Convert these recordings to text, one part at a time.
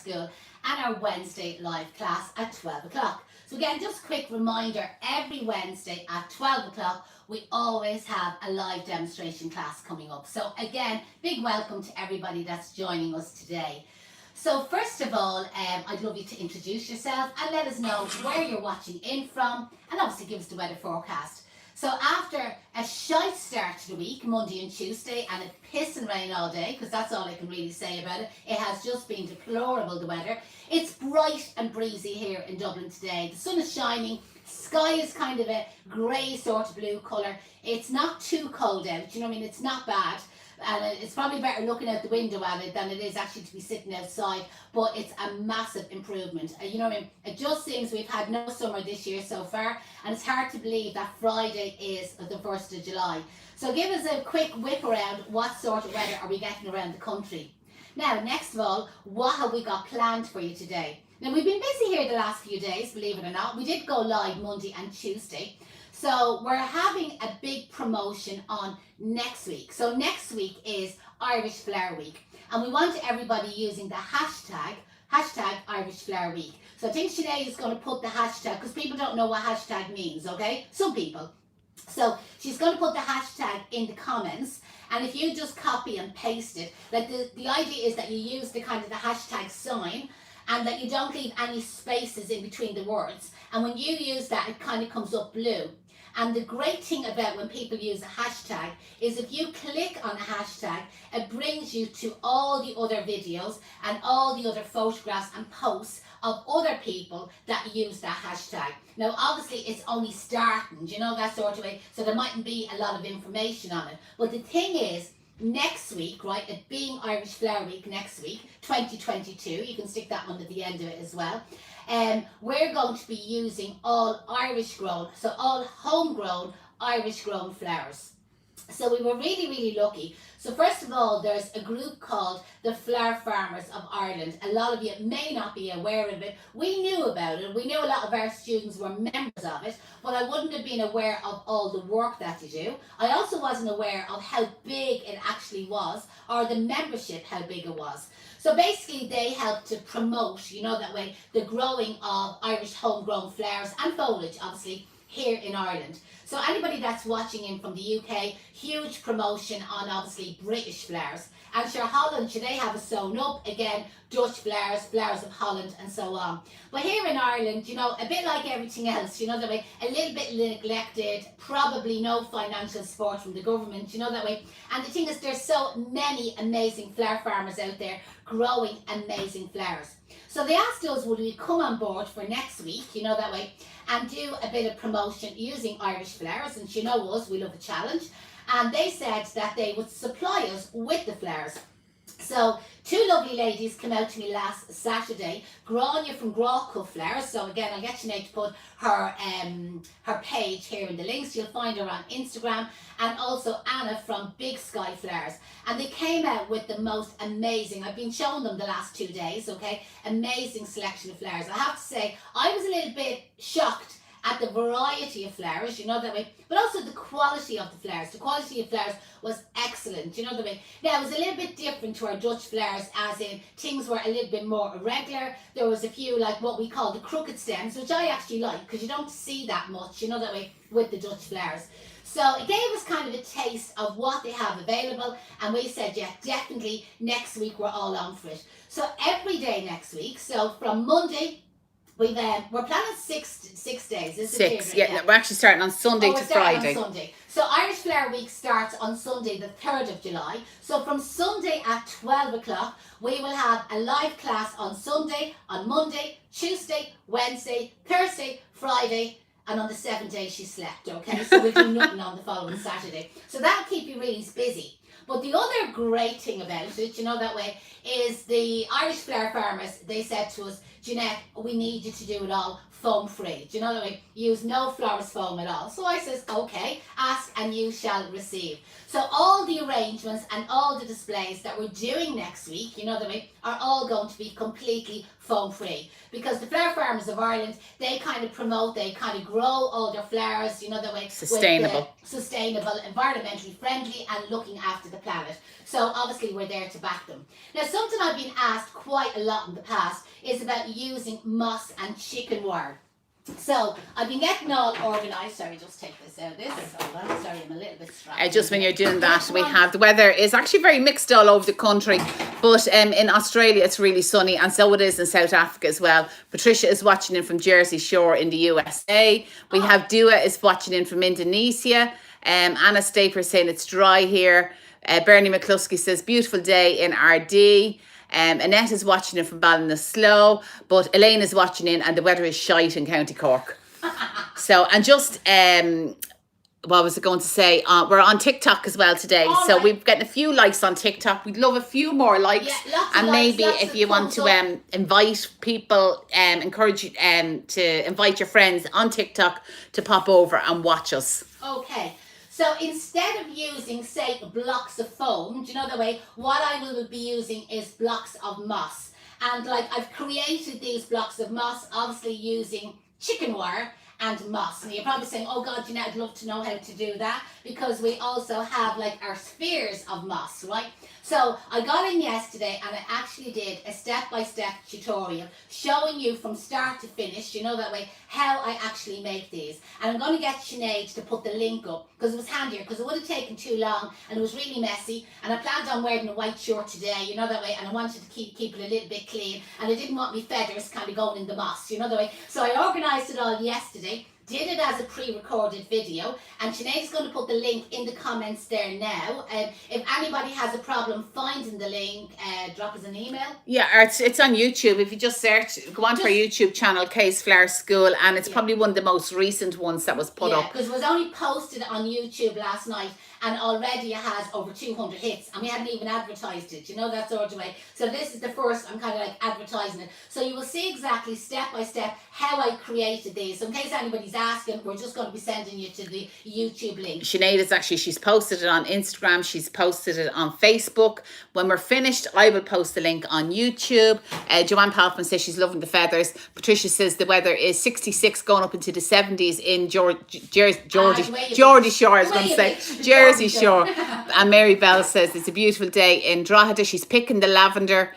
School and our Wednesday live class at 12 o'clock. So again, just a quick reminder, every Wednesday at 12 o'clock, we always have a live demonstration class coming up. So again, big welcome to everybody that's joining us today. So first of all, I'd love you to introduce yourself and let us know where you're watching in from, and obviously give us the weather forecast. So after a shite start to the week, Monday and Tuesday, and it piss and rain all day, because that's all I can really say about it. It has just been deplorable, the weather. It's bright and breezy here in Dublin today. The sun is shining. Sky is kind of a grey sort of blue colour. It's not too cold out, you know what I mean? It's not bad. And it's probably better looking out the window at it than it is actually to be sitting outside, but it's a massive improvement. You know what I mean? It just seems we've had no summer this year so far, and it's hard to believe that Friday is the 1st of July. So give us a quick whip around, what sort of weather are we getting around the country? Now, next of all, what have we got planned for you today? Now, we've been busy here the last few days, believe it or not. We did go live Monday and Tuesday. So we're having a big promotion on next week. So next week is Irish Flower Week. And we want everybody using the hashtag Irish Flower Week. So I think Sinead is going to put the hashtag, because people don't know what hashtag means, okay? Some people. So she's going to put the hashtag in the comments. And if you just copy and paste it, like the idea is that you use the kind of the hashtag sign, and that you don't leave any spaces in between the words. And when you use that, it kind of comes up blue. And the great thing about when people use a hashtag is if you click on a hashtag, it brings you to all the other videos and all the other photographs and posts of other people that use that hashtag. Now, obviously, it's only starting, you know, that sort of way, so there mightn't be a lot of information on it. But the thing is, next week, right, it being Irish Flower Week next week, 2022, you can stick that one at the end of it as well. We're going to be using all Irish grown, so all homegrown Irish grown flowers. So we were really, really lucky. So first of all, there's a group called the Flower Farmers of Ireland. A lot of you may not be aware of it. We knew about it. We knew a lot of our students were members of it, but I wouldn't have been aware of all the work that they do. I also wasn't aware of how big it actually was, or the membership, how big it was. So basically they help to promote, you know, that way, the growing of Irish homegrown flowers and foliage, obviously, here in Ireland. So anybody that's watching in from the UK, huge promotion on obviously British flowers. And sure, Holland, should they have it sewn up? Again, Dutch flowers, flowers of Holland, and so on. But here in Ireland, you know, a bit like everything else, you know, that way, a little bit neglected, probably no financial support from the government, you know, that way. And the thing is, there's so many amazing flower farmers out there growing amazing flowers. So they asked us, would we come on board for next week, you know, that way, and do a bit of promotion using Irish flowers. And you know us, we love a challenge. And they said that they would supply us with the flowers. So two lovely ladies came out to me last Saturday, Grania from Grawcuff Flowers. So again, I'll get Sinead to put her page here in the links. You'll find her on Instagram, and also Anna from Big Sky Flowers. And they came out with the most amazing, I've been showing them the last 2 days, okay, amazing selection of flowers. I have to say, I was a little bit shocked at the variety of flowers, you know that way, but also the quality of the flowers. The quality of flowers was excellent, you know the way. Now, it was a little bit different to our Dutch flowers, as in things were a little bit more irregular. There was a few, like what we call the crooked stems, which I actually like, because you don't see that much, you know that way, with the Dutch flowers. So it gave us kind of a taste of what they have available, and we said, yeah, definitely next week we're all on for it. So every day next week, so from Monday, we're planning six days. Is it Six, yeah. We're actually starting on Sunday to Friday. On Sunday. So Irish Flower Week starts on Sunday, the 3rd of July. So from Sunday at 12 o'clock, we will have a live class on Sunday, on Monday, Tuesday, Wednesday, Thursday, Friday, and on the 7th day she slept, okay? So we'll do nothing on the following Saturday. So that'll keep you really busy. But the other great thing about it, you know, that way, is the Irish Flower Farmers, they said to us, Jeanette, we need you to do it all foam free. Do you know that way? Use no florist foam at all. So I says, okay, ask and you shall receive. So all the arrangements and all the displays that we're doing next week, you know that way, are all going to be completely foam free. Because the Flower Farmers of Ireland, they kind of promote, they kind of grow all their flowers, you know that way. Sustainable. Sustainable, environmentally friendly, and looking after the planet. So obviously we're there to back them. Now something I've been asked quite a lot in the past is about using moss and chicken wire. So I've been getting all organised. Sorry, just take this out of this. Hold on, sorry, I'm a little bit distracted. Just when you're doing that, we have the weather is actually very mixed all over the country, but in Australia it's really sunny, and so it is in South Africa as well. Patricia is watching in from Jersey Shore in the USA. We have Dua is watching in from Indonesia. Anna Staper saying it's dry here. Bernie McCluskey says beautiful day in RD. Annette is watching it from Ballinasloe, but Elaine is watching in, and the weather is shite in County Cork. So, and just, what was I going to say? We're on TikTok as well today. So we're getting a few likes on TikTok. We'd love a few more likes. Yeah, lots of and likes, maybe lots if of you want thumbs to invite people, encourage you to invite your friends on TikTok to pop over and watch us. Okay. So instead of using, say, blocks of foam, do you know the way? What I will be using is blocks of moss. And like I've created these blocks of moss, obviously using chicken wire and moss. And you're probably saying, oh God, you know, I'd love to know how to do that, because we also have like our spheres of moss, right? So I got in yesterday and I actually did a step-by-step tutorial showing you from start to finish, you know that way, how I actually make these. And I'm going to get Sinead to put the link up, because it was handier, because it would have taken too long and it was really messy, and I planned on wearing a white shirt today, you know that way, and I wanted to keep it a little bit clean, and I didn't want my feathers kind of going in the moss, you know the way. So I organised it all yesterday, did it as a pre-recorded video, and Sinead's going to put the link in the comments there now. If anybody has a problem finding the link, drop us an email. Yeah, or it's on YouTube. If you just search, go onto our YouTube channel, Kay's Flower School, and it's probably one of the most recent ones that was put up. Because it was only posted on YouTube last night, and already it has over 200 hits, and we hadn't even advertised it, you know, that sort of way. So this is the first, I'm kind of like advertising it. So you will see exactly step by step how I created these. So in case anybody's asking, we're just going to be sending you to the YouTube link. Sinead is actually, she's posted it on Instagram, she's posted it on Facebook. When we're finished, I will post the link on YouTube. Joanne Palfman says she's loving the feathers. Patricia says the weather is 66 going up into the 70s in Geordie Shore, I was going to say. Jersey Shore. And Mary Bell says it's a beautiful day in Drogheda. She's picking the lavender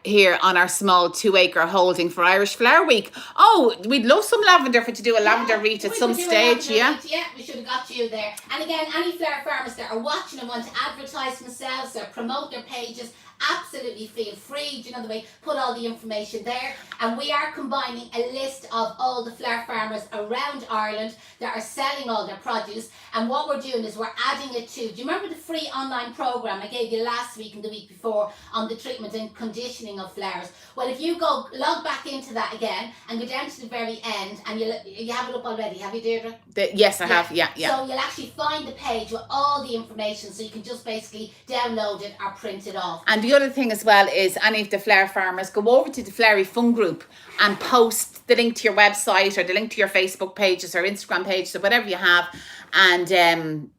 here on our small 2-acre holding for Irish Flower Week. Oh, we'd love some lavender to do a lavender wreath at some stage, Yeah, we should have got you there. And again, any flower farmers that are watching and want to advertise themselves or promote their pages, absolutely feel free, do you know the way, put all the information there. And we are combining a list of all the flower farmers around Ireland that are selling all their produce, and what we're doing is we're adding it to, do you remember the free online program I gave you last week and the week before on the treatment and conditioning of flowers? Well, if you go log back into that again and go down to the very end, and you have it up already, have you, Deirdre? Yes, I have, yeah. So you'll actually find the page with all the information, so you can just basically download it or print it off. And the other thing as well is any of the flower farmers, go over to the Flowery Fun group and post the link to your website or the link to your Facebook pages or Instagram pages or whatever you have, and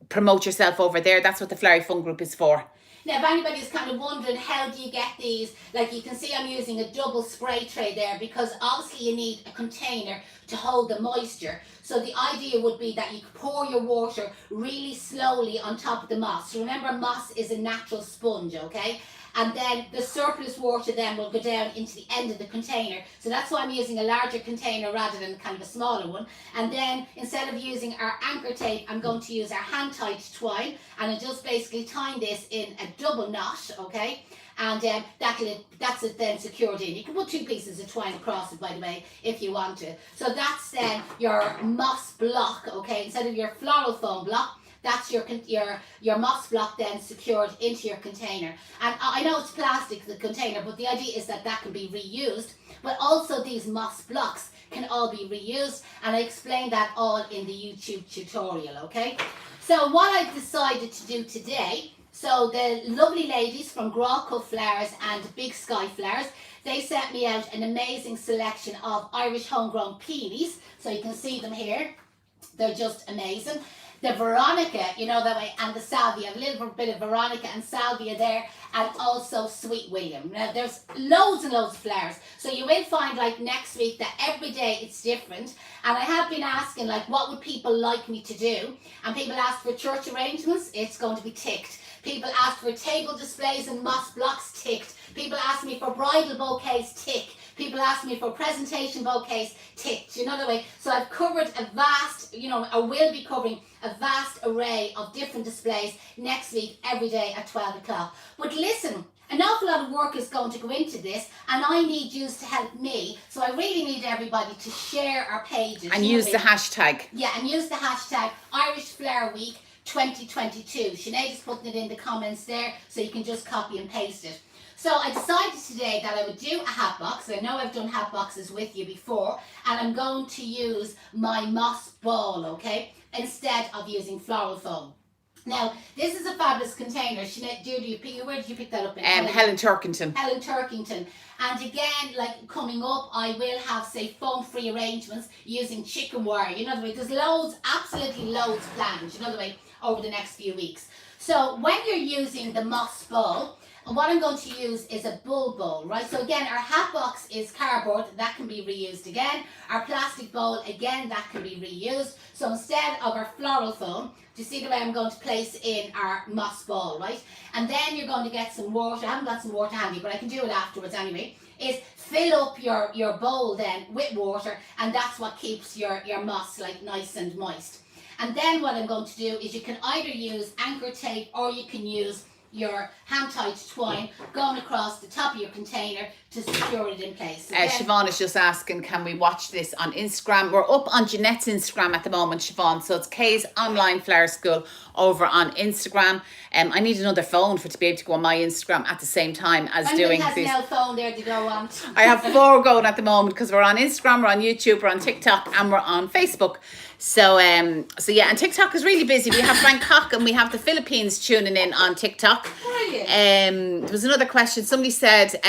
promote yourself over there. That's what the Flowery Fun group is for. Now, if anybody's kind of wondering how do you get these, like you can see I'm using a double spray tray there, because obviously you need a container to hold the moisture. So the idea would be that you pour your water really slowly on top of the moss. So remember, moss is a natural sponge, okay? And then the surplus water then will go down into the end of the container. So that's why I'm using a larger container rather than kind of a smaller one. And then instead of using our anchor tape, I'm going to use our hand tied twine, and I just basically tying this in a double knot, okay? And that's it then secured in. You can put 2 pieces of twine across it, by the way, if you want to. So that's then your moss block, okay? Instead of your floral foam block, that's your moss block then secured into your container. And I know it's plastic, the container, but the idea is that that can be reused. But also these moss blocks can all be reused, and I explained that all in the YouTube tutorial, okay? So what I've decided to do today, so the lovely ladies from Grawcut Flowers and Big Sky Flowers, they sent me out an amazing selection of Irish homegrown peonies. So you can see them here. They're just amazing. the Veronica, you know, that way, and the Salvia, a little bit of Veronica and Salvia there, and also Sweet William. Now, there's loads and loads of flowers. So you will find, like, next week that every day it's different. And I have been asking, like, what would people like me to do? And people ask for church arrangements, it's going to be ticked. People ask for table displays and moss blocks, ticked. People ask me for bridal bouquets, tick. People ask me for presentation bouquets, ticked. You know the way? So I've covered a vast, you know, I will be covering a vast array of different displays next week, every day at 12 o'clock. But listen, an awful lot of work is going to go into this, and I need you to help me. So I really need everybody to share our pages. And use the hashtag. Yeah, and use the hashtag Irish Flower Week 2022. Sinead is putting it in the comments there, so you can just copy and paste it. So I decided today that I would do a hat box. I know I've done hat boxes with you before, and I'm going to use my moss ball, okay, instead of using floral foam. Now, this is a fabulous container. Sinead, where did you pick that up in? Helen Turkington. Helen Turkington. And again, like coming up, I will have, say, foam-free arrangements using chicken wire. You know the way, there's loads, absolutely loads planned, you know the way, over the next few weeks. So when you're using the moss ball, and what I'm going to use is a bull bowl, right? So again, our hat box is cardboard, that can be reused again. Our plastic bowl, again, that can be reused. So instead of our floral foam, do you see the way I'm going to place in our moss ball, right? And then you're going to get some water. I haven't got some water handy, but I can do it afterwards anyway. Is fill up your bowl then with water, and that's what keeps your moss like nice and moist. And then what I'm going to do is you can either use anchor tape or you can use your hand-tied twine going across the top of your container to secure it in place. Siobhan is just asking, can we watch this on Instagram? We're up on Jeanette's Instagram at the moment, Siobhan. So it's Kay's Online Flower School over on Instagram. I need another phone to be able to go on my Instagram at the same time as doing has these. No phone there to go on. I have 4 going at the moment because we're on Instagram, we're on YouTube, we're on TikTok, and we're on Facebook. So yeah, and TikTok is really busy. We have Bangkok and we have the Philippines tuning in on TikTok. Brilliant. There was another question. Somebody said,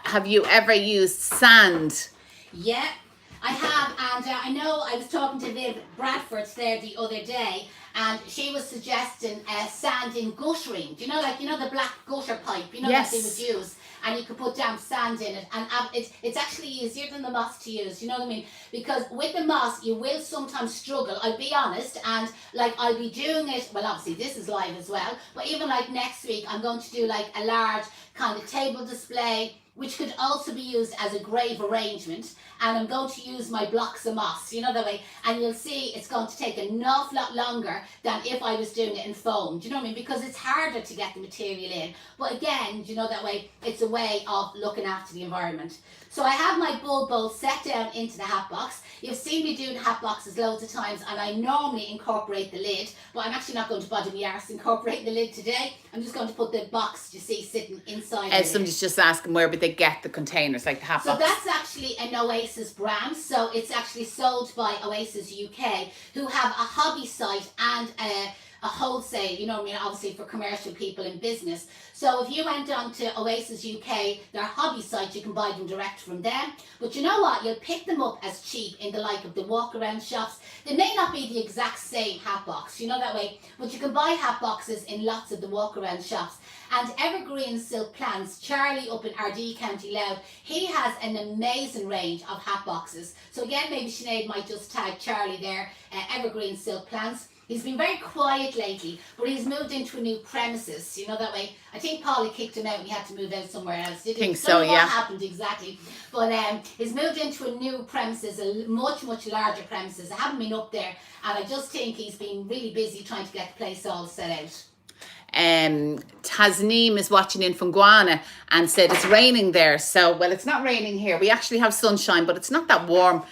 have you ever used sand? Yeah, I have, and I know I was talking to Viv Bradford there the other day, and she was suggesting sand in guttering. Do you know, like, you know, the black gutter pipe, you know, Yes. that they would use, and you could put damp sand in it, and it's actually easier than the moss to use, you know what I mean? Because with the moss, you will sometimes struggle, I'll be honest, and like I'll be doing it, well obviously this is live as well, but even like next week, I'm going to do like a large kind of table display, which could also be used as a grave arrangement, and I'm going to use my blocks of moss, you know that way, and you'll see it's going to take an awful lot longer than if I was doing it in foam, do you know what I mean? Because it's harder to get the material in, but again, do you know that way, it's a way of looking after the environment. So I have my bull bowl set down into the hat box. You've seen me doing hat boxes loads of times, and I normally incorporate the lid, but I'm actually not going to bother me arse incorporating the lid today. I'm just going to put the box, you see, sitting inside. Somebody's just asking, where would they get the containers, like the hat So box? that's actually an Oasis brand. So it's actually sold by Oasis UK, who have a hobby site and a wholesale, you know what I mean, obviously for commercial people in business. So if you went on to Oasis UK, their hobby site, you can buy them direct from them. But you know what? You'll pick them up as cheap in the like of the walk around shops. They may not be the exact same hat box, you know that way, but you can buy hat boxes in lots of the walk around shops. And Evergreen Silk Plants, Charlie up in Ardee, County Louth, he has an amazing range of hat boxes. So again, maybe Sinead might just tag Charlie there, Evergreen Silk Plants. He's been very quiet lately, but he's moved into a new premises, you know that way. I think Polly kicked him out and he had to move out somewhere else, didn't he? Think so, Don't know yeah. what happened exactly. But he's moved into a new premises, a much, much larger premises. I haven't been up there, and I just think he's been really busy trying to get the place all set out. Tasneem is watching in from Guana and said it's raining there. So, well, it's not raining here. We actually have sunshine, but it's not that warm.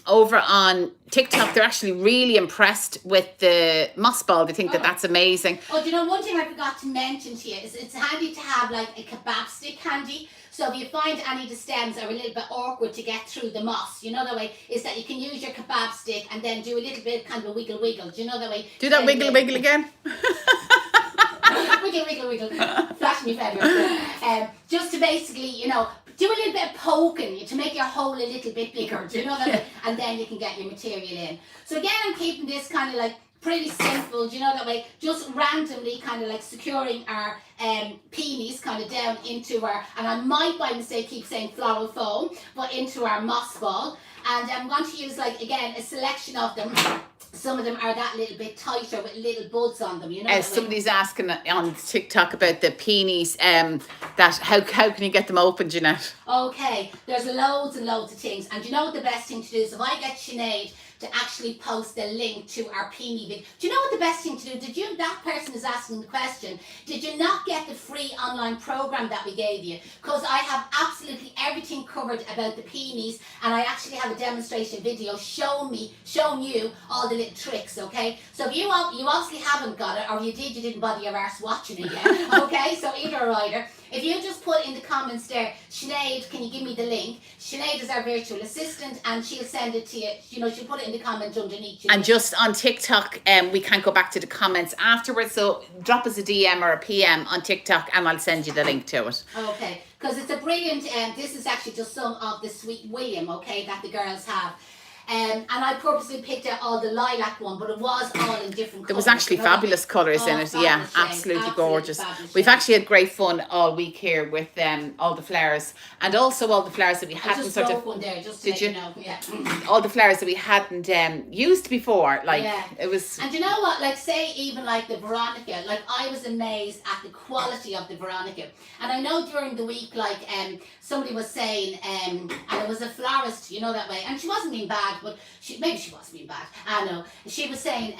Over on TikTok, they're actually really impressed with the moss ball. They think that that's amazing. Oh, do you know, one thing I forgot to mention to you is it's handy to have like a kebab stick handy. So if you find any of the stems are a little bit awkward to get through the moss, you know the way, is that you can use your kebab stick and then do a little bit kind of a wiggle wiggle. Do you know the way? Do that wiggle wiggle again. Wiggle wiggle wiggle. Flash me feather. Just to basically, you know, do a little bit of poking to make your hole a little bit bigger, do you know that? And then you can get your material in. So again, I'm keeping this kind of like Pretty simple, do you know that way? Just randomly kind of like securing our peonies kind of down into our, and I might by mistake keep saying floral foam, but into our moss ball. And I'm going to use, like, again, a selection of them. Some of them are that little bit tighter with little buds on them, you know. Somebody's asking on TikTok about the peonies, that how can you get them open, Jeanette? Okay, there's loads and loads of things. And you know what the best thing to do is, if I get Sinead to actually post a link to our peony video. Do you know what the best thing to do? That person is asking the question, did you not get the free online program that we gave you? Because I have absolutely everything covered about the peonies, and I actually have a demonstration video showing you all the little tricks, okay? So if you obviously haven't got it, or you didn't bother your arse watching it yet, okay? So either or either. If you just put in the comments there, Sinead, can you give me the link? Sinead is our virtual assistant, and she'll send it to you. You know, she'll put it in the comments underneath you. And just on TikTok, we can't go back to the comments afterwards. So drop us a DM or a PM on TikTok, and I'll send you the link to it. Okay, because it's a brilliant. This is actually just some of the Sweet William, okay, that the girls have. And I purposely picked out all the lilac one, but it was all in different colours. There was actually fabulous colours in it. Yeah, absolutely gorgeous. We've actually had great fun all week here with all the flowers, and also all the flowers that we hadn't just broke one there, just to let you know. Yeah. All the flowers that we hadn't used before, like it was. And you know what? Like, say even like the Veronica, like I was amazed at the quality of the Veronica. And I know during the week, like somebody was saying, and it was a florist, you know, that way, and she wasn't being bad. But maybe she wasn't being bad. I know. She was saying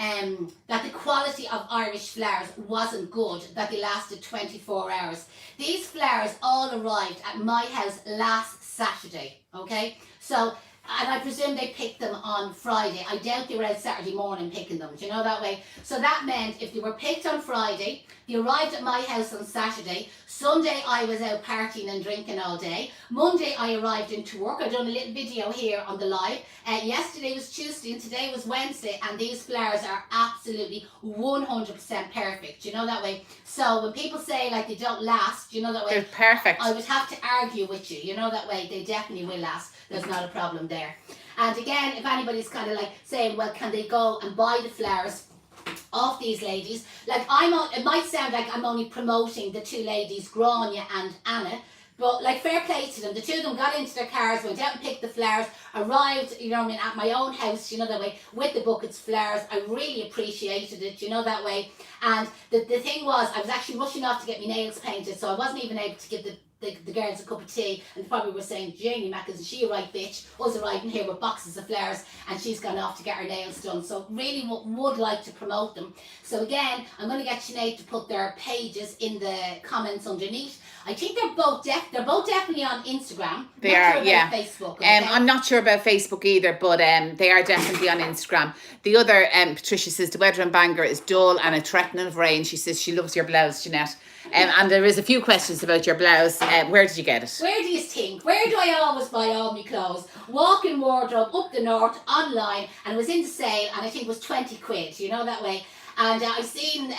that the quality of Irish flowers wasn't good, that they lasted 24 hours. These flowers all arrived at my house last Saturday, okay? So, and I presume they picked them on Friday. I doubt they were out Saturday morning picking them, do you know that way? So that meant if they were picked on Friday, they arrived at my house on Saturday. Sunday I was out partying and drinking all day. Monday I arrived into work. I done a little video here on the live. Yesterday was Tuesday and today was Wednesday, and these flowers are absolutely 100% perfect, do you know that way? So when people say like they don't last, do you know that way? They're perfect. I would have to argue with you, you know that way. They definitely will last. There's not a problem there. And again, if anybody's kind of like saying, well, can they go and buy the flowers of these ladies? Like, it might sound like I'm only promoting the two ladies, Grania and Anna, but like, fair play to them. The two of them got into their cars, went out and picked the flowers, arrived, you know what I mean, at my own house, you know that way, with the buckets, flowers. I really appreciated it, you know that way. And the thing was, I was actually rushing off to get my nails painted, so I wasn't even able to give the girls a cup of tea, and they probably were saying, Janie Mac, isn't she a right bitch? Us arriving here with boxes of flowers, and she's gone off to get her nails done. So really would like to promote them. So again, I'm going to get Sinead to put their pages in the comments underneath. I think they're both definitely on Instagram. They are, yeah. Facebook. Okay? I'm not sure about Facebook either, but they are definitely on Instagram. The other, Patricia says, the weather in Bangor is dull and a threatening of rain. She says she loves your blouse, Jeanette. And there is a few questions about your blouse. Where did you get it? Where do you think? Where do I always buy all my clothes? Walk-in wardrobe up the north, online, and it was in the sale, and I think it was 20 quid, you know that way. And I've seen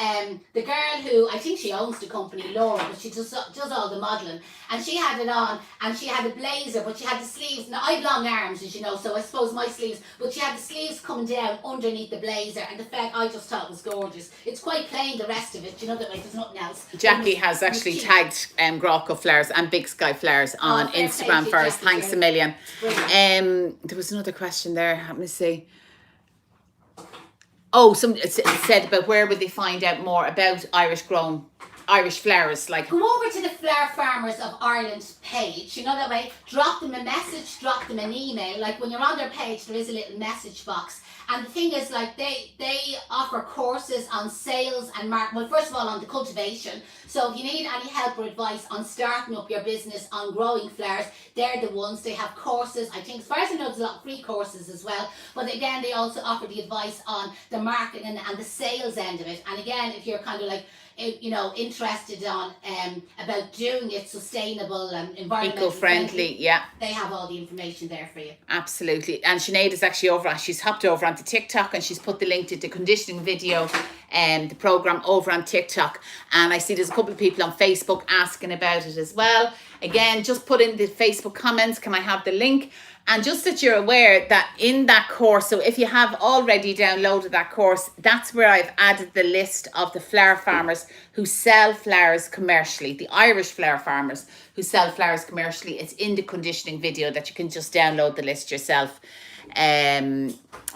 the girl who, I think she owns the company, Laura, but she does all the modelling. And she had it on, and she had a blazer, but she had the sleeves. Now, I have long arms, as you know, so I suppose my sleeves, but she had the sleeves coming down underneath the blazer, and the fact, I just thought it was gorgeous. It's quite plain, the rest of it, you know, that like there's nothing else. Jackie has actually tagged Grocco Flowers and Big Sky Flowers on Instagram for us. Thanks a million. There was another question there. Let me see. Oh, somebody said about where would they find out more about Irish flowers. Like, go over to the Flower Farmers of Ireland page, you know that way. Drop them a message, drop them an email. Like, when you're on their page, there is a little message box. And the thing is, like, they offer courses on sales and well, first of all, on the cultivation. So if you need any help or advice on starting up your business on growing flowers, they're the ones. They have courses. I think, as far as I know, there's a lot of free courses as well. But again, they also offer the advice on the marketing and the sales end of it. And again, if you're kind of like, you know, interested on about doing it sustainable and environmentally eco-friendly, yeah, they have all the information there for you. Absolutely. And Sinead is actually she's hopped over onto TikTok, and she's put the link to the conditioning video and the program over on TikTok. And I see there's a couple of people on Facebook asking about it as well. Again, just put in the Facebook comments, can I have the link? And just that you're aware that in that course, so if you have already downloaded that course, that's where I've added the list of the flower farmers who sell flowers commercially, the Irish flower farmers who sell flowers commercially. It's in the conditioning video that you can just download the list yourself.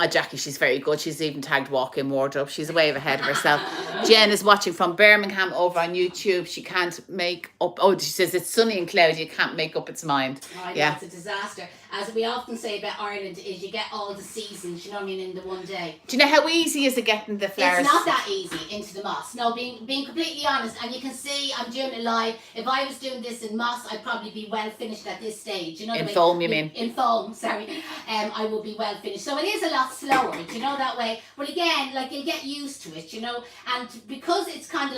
Jackie, she's very good. She's even tagged walk-in wardrobe. She's way ahead of herself. Jen is watching from Birmingham over on YouTube. She can't make up. Oh, she says it's sunny and cloudy. You can't make up its mind. Yeah, it's a disaster. As we often say about Ireland, is you get all the seasons. You know what I mean, in the one day. Do you know how easy is it getting the flowers? It's not that easy into the moss. No, being completely honest, and you can see I'm doing it live. If I was doing this in moss, I'd probably be well finished at this stage. You know, in foam, you mean? In foam, sorry. I will be well finished. So it is a lot slower, do you know, that way. But again, like, you'll get used to it, you know. And because it's kind of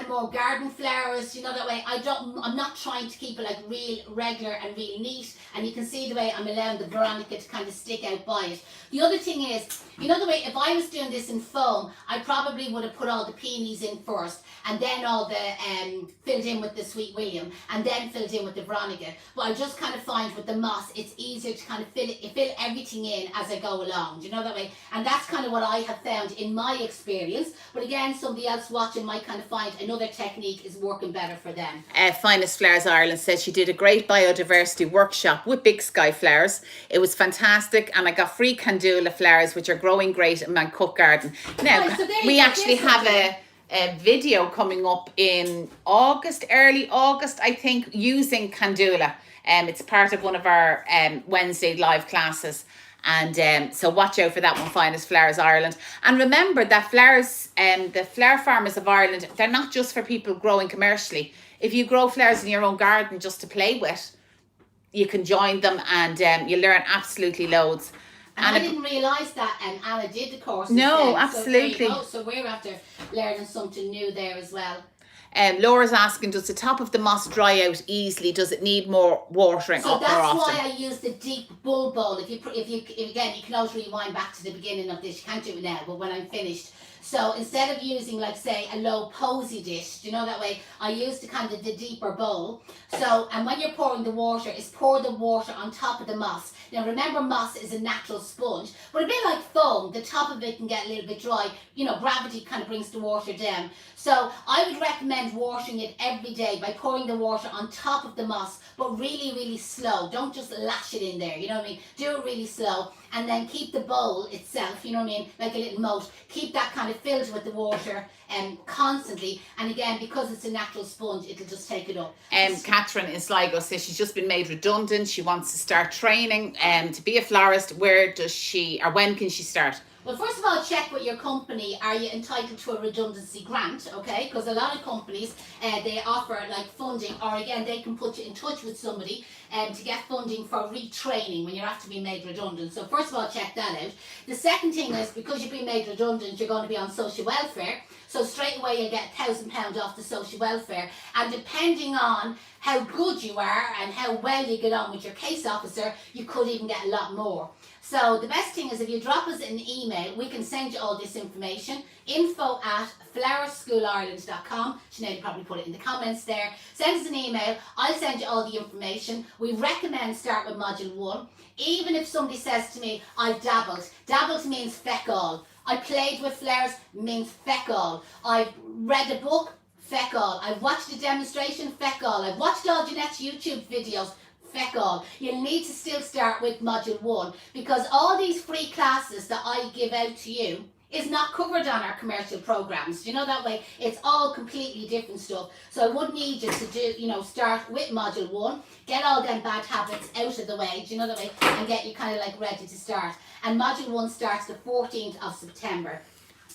more garden flowers, you know, that way I'm not trying to keep it like real regular and real neat, and you can see the way I'm allowing the Veronica to kind of stick out by it. The other thing is, you know, the way if I was doing this in foam, I probably would have put all the peonies in first, and then all the filled in with the Sweet William, and then filled in with the Veronica. But I just kind of find with the moss, it's easier to kind of fill everything in as I go along, do you know, that way. And that's kind of what I have found in my experience. But again, somebody else watching might kind of find another technique is working better for them. Finest Flowers Ireland says she did a great biodiversity workshop with Big Sky Flowers. It was fantastic, and I got free Candula flowers, which are growing great in my cook garden. Now, Right, so we actually have a video coming up in August, early August, I think, using Candula. It's part of one of our Wednesday live classes. And so watch out for that one, Finest Flowers Ireland. And remember that flowers, the flower farmers of Ireland, they're not just for people growing commercially. If you grow flowers in your own garden just to play with, you can join them, and you learn absolutely loads. And I didn't realise that Anna did the course. No, absolutely. So we're after learning something new there as well. Laura's asking, does the top of the moss dry out easily? Does it need more watering so up more often? So that's why I use the deep bull bowl. If again, you can always rewind back to the beginning of this. You can't do it now, but when I'm finished. So instead of using, like, say, a low posy dish, you know, that way, I use the kind of the deeper bowl. So, and when you're pouring the water, is pour the water on top of the moss. Now remember, moss is a natural sponge, but a bit like foam, the top of it can get a little bit dry. You know, gravity kind of brings the water down. So I would recommend watering it every day by pouring the water on top of the moss, but really, really slow. Don't just lash it in there, you know what I mean? Do it really slow. And then keep the bowl itself, you know what I mean, like a little moat. Keep that kind of filled with the water constantly. And again, because it's a natural sponge, it'll just take it up. Catherine in Sligo says she's just been made redundant. She wants to start training to be a florist. Where does she, or when can she start? Well, first of all, check with your company. Are you entitled to a redundancy grant? Okay, because a lot of companies, they offer like funding, or again, they can put you in touch with somebody to get funding for retraining when you're after being made redundant. So first of all, check that out. The second thing is, because you've been made redundant, you're going to be on social welfare. So straight away you'll get £1,000 off the social welfare. And depending on how good you are and how well you get on with your case officer, you could even get a lot more. So the best thing is, if you drop us an email, we can send you all this information. info@flowerschoolireland.com. Sinead probably put it in the comments there. Send us an email. I'll send you all the information. We recommend start with Module 1. Even if somebody says to me, I've dabbled. Dabbled means feck all. I played with flowers means feck all. I've read a book, feck all. I've watched a demonstration, feck all. I've watched all Jeanette's YouTube videos, feck all. You need to still start with Module 1, because all these free classes that I give out to you is not covered on our commercial programs. You know, that way it's all completely different stuff. So I would need you to do, you know, start with Module 1, get all them bad habits out of the way, do you know, that way, and get you kind of like ready to start. And Module 1 starts the 14th of September.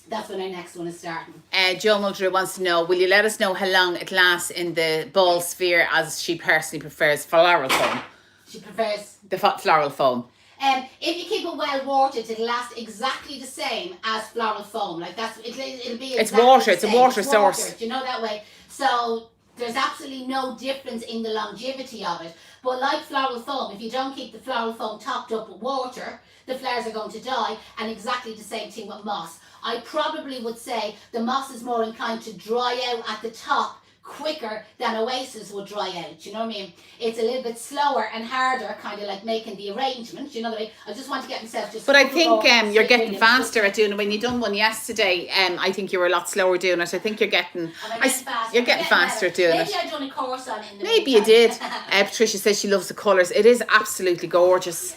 That's when our next one is starting. Jo Mulder wants to know, will you let us know how long it lasts in the ball sphere, as she personally prefers floral foam? She prefers the floral foam. If you keep it well watered, it'll last exactly the same as floral foam. Like it'll be. It's water. It's a water source. Do you know, that way? So there's absolutely no difference in the longevity of it. But like floral foam, if you don't keep the floral foam topped up with water, the flowers are going to die. And exactly the same thing with moss. I probably would say the moss is more inclined to dry out at the top quicker than Oasis would dry out. You know what I mean? It's a little bit slower and harder, kind of like making the arrangement. You know what I mean? I just want to get myself just. But I think you're Sweet getting Williams. faster at doing it. When you done one yesterday, I think you were a lot slower doing it. I think you're getting, Am I getting faster? you're getting faster at doing Maybe it. I've done a course on it in the Maybe you meantime. did. Patricia says she loves the colours. It is absolutely gorgeous.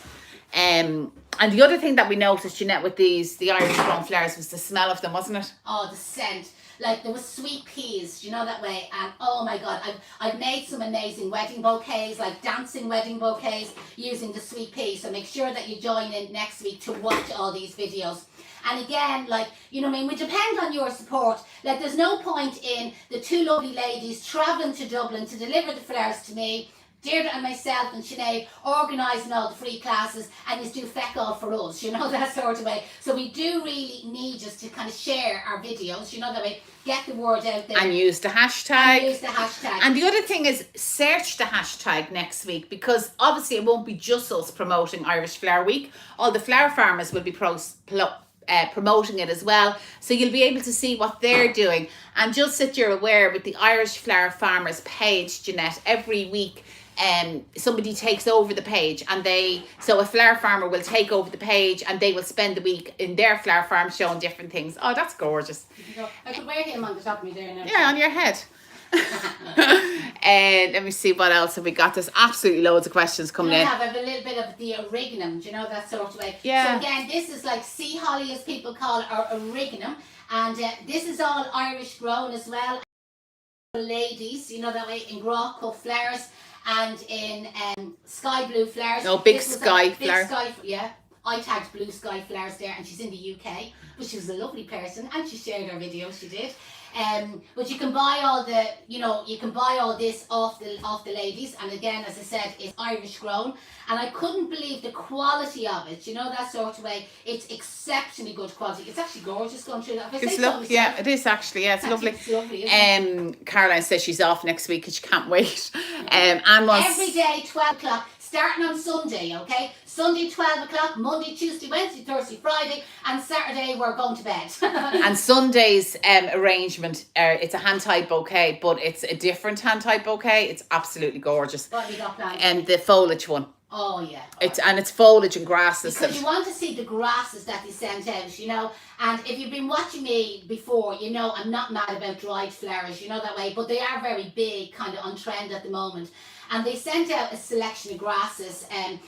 And the other thing that we noticed, Jeanette, with the Irish grown flowers was the smell of them, wasn't it? Oh, the scent. Like there was sweet peas, you know that way, and oh my god, I've made some amazing wedding bouquets, like dancing wedding bouquets using the sweet peas. So make sure that you join in next week to watch all these videos. And again, like, you know what I mean, we depend on your support. Like there's no point in the two lovely ladies travelling to Dublin to deliver the flowers to me, Deirdre and myself and Sinead organising all the free classes, and you do feck all for us, you know, that sort of way. So we do really need us to kind of share our videos, you know, that way, get the word out there. And use the hashtag. And use the hashtag. And the other thing is, search the hashtag next week, because obviously it won't be just us promoting Irish Flower Week. All the flower farmers will be promoting it as well, so you'll be able to see what they're doing. And just that you're aware, with the Irish Flower Farmers page, Jeanette, every week somebody takes over the page, and so a flower farmer will take over the page and they will spend the week in their flower farm showing different things. Oh, that's gorgeous. I could wear him on the top of me there now. Yeah, on your head. And let me see, what else have we got? There's absolutely loads of questions coming in. I have a little bit of the origanum, do you know, that sort of way. Yeah. So again, this is like sea holly, as people call it, or origanum, and this is all Irish grown as well. Ladies, you know that way, in raw cut flowers and in sky blue flowers. No, big This was sky like flower. Big sky, yeah. I tagged blue sky flowers there, and she's in the UK, but she was a lovely person, and she shared our video. She did. But you can buy all the, you know, you can buy all this off the ladies, and again, as I said, it's Irish grown, and I couldn't believe the quality of it. You know, that sort of way. It's exceptionally good quality. It's actually gorgeous going through that. It's lovely. Yeah, it is actually. Yeah, it's lovely. It's lovely, isn't it? Caroline says she's off next week and she can't wait. Anne wants Every day, 12 o'clock, starting on Sunday, okay? Sunday, 12 o'clock, Monday, Tuesday, Wednesday, Thursday, Friday, and Saturday, we're going to bed. And Sunday's arrangement, it's a hand-tied bouquet, but it's a different hand-tied bouquet. It's absolutely gorgeous. What have we got planned? And the foliage one. Oh, yeah. It's foliage and grasses. Because you want to see the grasses that they sent out, you know. And if you've been watching me before, you know I'm not mad about dried flowers, you know that way. But they are very big, kind of on trend at the moment. And they sent out a selection of grasses.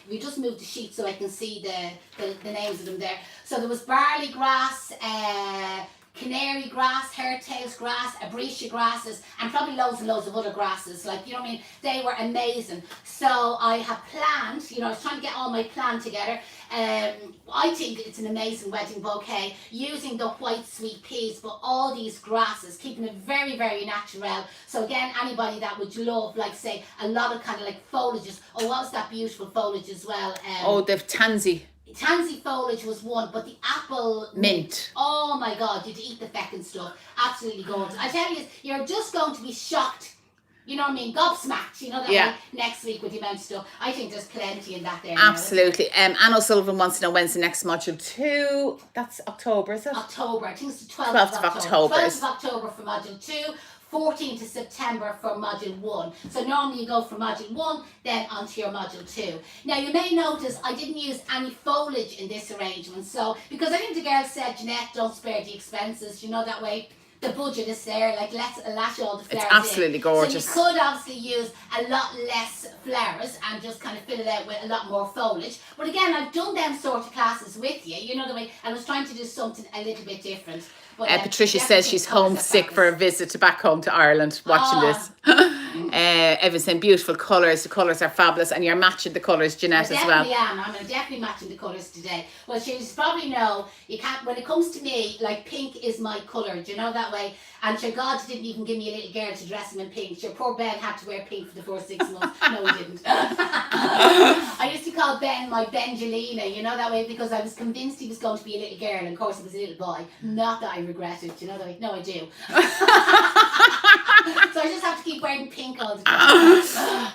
We just moved the sheet so I can see the names of them there. So there was barley grass, canary grass, hairtails grass, abretia grasses, and probably loads and loads of other grasses. Like, you know what I mean? They were amazing. So I have planned, you know, I was trying to get all my plan together. I think it's an amazing wedding bouquet using the white sweet peas, but all these grasses, keeping it very, very natural. So again, anybody that would love, like say, a lot of kind of like foliages. Oh, what was that beautiful foliage as well? the tansy. Tansy foliage was one, but the apple Mint. Oh my god, you'd eat the feckin' stuff. Absolutely gorgeous. I tell you, you're just going to be shocked. You know what I mean? Gobsmacked, you know that Yeah. way, next week with the amount of stuff. I think there's plenty in that there. Absolutely. Anne O'Sullivan wants to know when's the next module 2. That's October, is it? October, I think it's the 12th, 12th of of October. October 12th is- of October for module 2. 14th of September for module 1. So normally you go from module 1, then onto your module 2. Now you may notice I didn't use any foliage in this arrangement. So, because I think the girl said, Jeanette, don't spare the expenses, you know that way. The budget is there, like let's lash all the flowers absolutely in. gorgeous. So you could obviously use a lot less flowers and just kind of fill it out with a lot more foliage. But again, I've done them sort of classes with you, you know the way, and I was trying to do something a little bit different. But, Patricia definitely says she's colours are homesick for a fabulous. visit back home to Ireland watching this. Evan saying beautiful colours. The colours are fabulous, and you're matching the colours, Jeanette, I as well. definitely am. I'm definitely matching the colours today. Well, she's probably know you can't. When it comes to me, like pink is my colour. Do you know that way? And sure, God didn't even give me a little girl to dress him in pink. Sure, poor Ben had to wear pink for the first 6 months. No, he didn't. I used to call Ben my Benjalina. You know that way, because I was convinced he was going to be a little girl, and of course he was a little boy. Not that I regret it. You know that way? No, I do. So I just have to keep wearing pink all the time.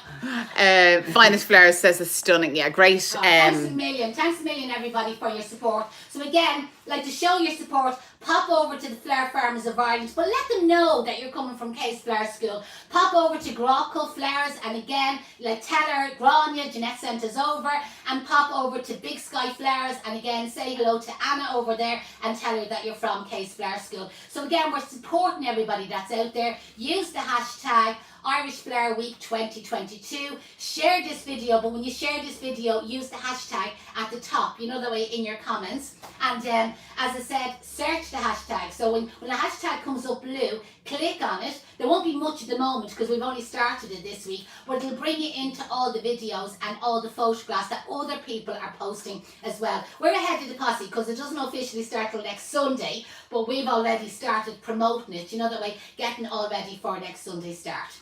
Finest Flowers says it's stunning. Yeah, great. Thanks a million. Thanks a million, everybody, for your support. So again, like to show your support, pop over to the Flower Farmers of Ireland, but let them know that you're coming from Case Flower School. Pop over to Graco Flowers, and again, like tell her Grania, Jeanette sent us over, and pop over to Big Sky Flowers, and again, say hello to Anna over there and tell her that you're from Case Flower School. So again, we're supporting everybody that's out there. Use the hashtag Irish Flower Week 2022. Share this video, but when you share this video, use the hashtag at the top, you know, the way in your comments. And as I said, search the hashtag. So when the hashtag comes up blue, click on it. There won't be much at the moment because we've only started it this week, but it'll bring you into all the videos and all the photographs that other people are posting as well. We're ahead of the posse because it doesn't officially start till next Sunday, but we've already started promoting it, you know, that way, getting all ready for next Sunday's start.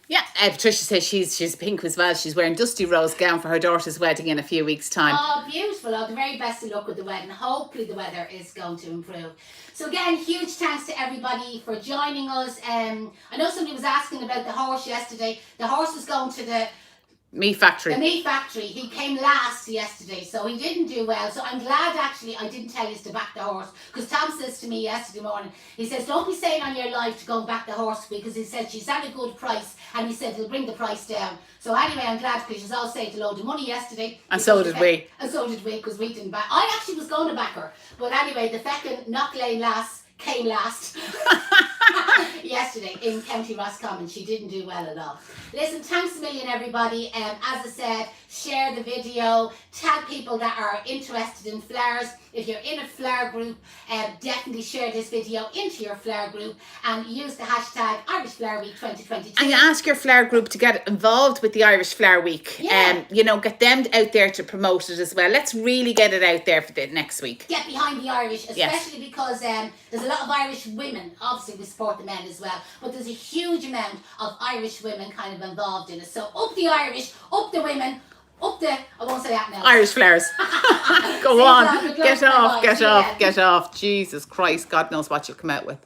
Yeah, Patricia says she's pink as well. She's wearing Dusty Rose gown for her daughter's wedding in a few weeks' time. Oh, beautiful. Oh, the very best of luck with the wedding. Hopefully the weather is going to improve. So again, huge thanks to everybody for joining us. I know somebody was asking about the horse yesterday. The horse was going to the Meat factory. The meat factory. He came last yesterday, so he didn't do well. So I'm glad actually I didn't tell you to back the horse, because Tom says to me yesterday morning, he says, don't be saying on your live to go and back the horse, because he said she's at a good price, and he said he'll bring the price down. So anyway, I'm glad, because she's all saved a load of money yesterday. And so did we. And so did we, because we didn't back. I actually was going to back her, but anyway, the feckin' Knocklane lass came last yesterday in County Roscommon. She didn't do well at all. Listen, thanks a million everybody. As I said, share the video, tell people that are interested in flowers. If you're in a flower group, definitely share this video into your flower group and use the hashtag Irish Flower Week 2022. And you ask your flower group to get involved with the Irish Flower Week. Yeah. You know, get them out there to promote it as well. Let's really get it out there for the next week. Get behind the Irish, especially Yes. because there's a lot of Irish women. Obviously we support the men as well, but there's a huge amount of Irish women kind of involved in it. So up the Irish, up the women, up the, I won't say that now. Irish flowers. Go See you on. later. Good Get luck. off, Bye-bye. get See you off, then. get off. Jesus Christ, God knows what you'll come out with.